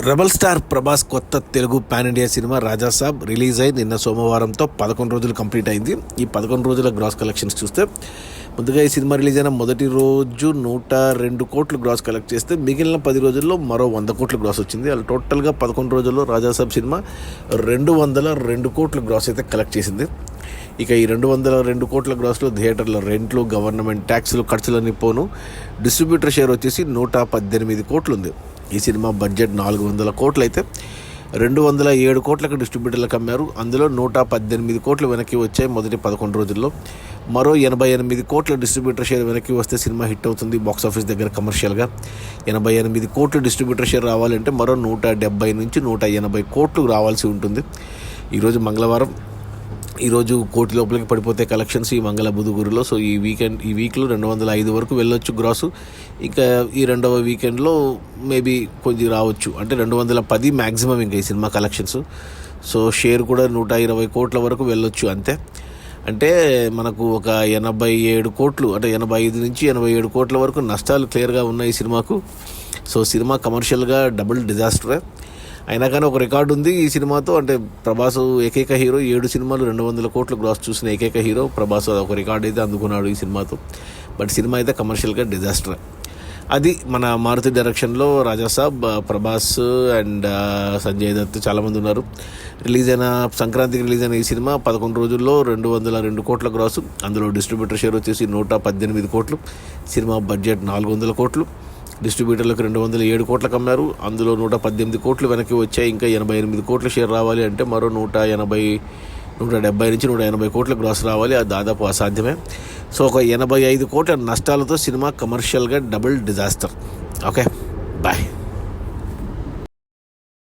Rebel star Prabhas కొత్త Telugu pan India cinema Raja Saab release అయి నిన్న సోమవారంతో 11 రోజులు కంప్లీట్ అయింది. ఈ 11 రోజుల గ్రాస్ కలెక్షన్స్ చూస్తే ముందుగా ఈ సినిమా రిలీజ్ అయిన మొదటి రోజు 102 కోట్లు గ్రాస్ కలెక్ట్ చేస్తే మిగిలిన 10 రోజుల్లో మరో 100 కోట్లు గ్రాస్ వచ్చింది. అలా టోటల్గా 11 రోజుల్లో రాజాసాబ్ సినిమా 202 కోట్లు గ్రాస్ అయితే కలెక్ట్ చేసింది. ఇక ఈ 202 కోట్ల గ్రాస్లో థియేటర్ల రెంట్లు, గవర్నమెంట్ ట్యాక్సులు, ఖర్చులన్నీ పోను డిస్ట్రిబ్యూటర్ షేర్ వచ్చేసి 118 కోట్లు ఉంది. ఈ సినిమా బడ్జెట్ 400 కోట్లు అయితే 207 కోట్లకు డిస్ట్రిబ్యూటర్లకు అమ్మారు. అందులో 118 కోట్లు వెనక్కి వచ్చాయి మొదటి 11 రోజుల్లో. మరో 88 కోట్ల డిస్ట్రిబ్యూటర్ షేర్ వెనక్కి వస్తే సినిమా హిట్ అవుతుంది బాక్సాఫీస్ దగ్గర కమర్షియల్గా. 88 కోట్లు డిస్ట్రిబ్యూటర్ షేర్ రావాలంటే మరో 170 నుంచి 180 కోట్లు రావాల్సి ఉంటుంది. ఈరోజు మంగళవారం, ఈరోజు కోటి లోపలికి పడిపోతే కలెక్షన్స్ ఈ మంగళ బుధ గురులో. సో ఈ వీక్లో 205 వరకు వెళ్ళొచ్చు గ్రాసు. ఇంకా ఈ రెండవ వీకెండ్లో మేబీ కొంచెం రావచ్చు, అంటే 210 మ్యాక్సిమం ఇంకా ఈ సినిమా కలెక్షన్స్. సో షేర్ కూడా 120 కోట్ల వరకు వెళ్ళొచ్చు అంతే. అంటే మనకు ఒక 87 కోట్లు, అంటే 85 నుంచి 87 కోట్ల వరకు నష్టాలు క్లియర్గా ఉన్నాయి ఈ సినిమాకు. సో సినిమా కమర్షియల్గా డబుల్ డిజాస్టరే. అయినా కానీ ఒక రికార్డు ఉంది ఈ సినిమాతో. అంటే ప్రభాస్ ఏకైక హీరో, 7 సినిమాలు 200 కోట్లు గ్రాస్ చూసిన ఏకైక హీరో ప్రభాస్. ఒక రికార్డు అయితే అందుకున్నాడు ఈ సినిమాతో. బట్ సినిమా అయితే కమర్షియల్గా డిజాస్టర్. అది మన మారుతి డైరెక్షన్లో రాజాసాబ్, ప్రభాస్ అండ్ సంజయ్ దత్ చాలామంది ఉన్నారు. సంక్రాంతికి రిలీజ్ అయిన ఈ సినిమా 11 రోజుల్లో 202 కోట్ల గ్రాసు. అందులో డిస్ట్రిబ్యూటర్ షేర్ వచ్చేసి 118 కోట్లు. సినిమా బడ్జెట్ 400 కోట్లు. డిస్ట్రిబ్యూటర్లకు 207 కోట్లకు అమ్మారు. అందులో 118 కోట్లు వెనక్కి వచ్చాయి. ఇంకా 88 కోట్ల షేర్ రావాలి అంటే మరో 170 నుంచి 180 కోట్ల గ్రాస్ రావాలి. అది దాదాపు అసాధ్యమే. సో ఒక 85 కోట్ల నష్టాలతో సినిమా కమర్షియల్గా డబుల్ డిజాస్టర్. Okay, bye.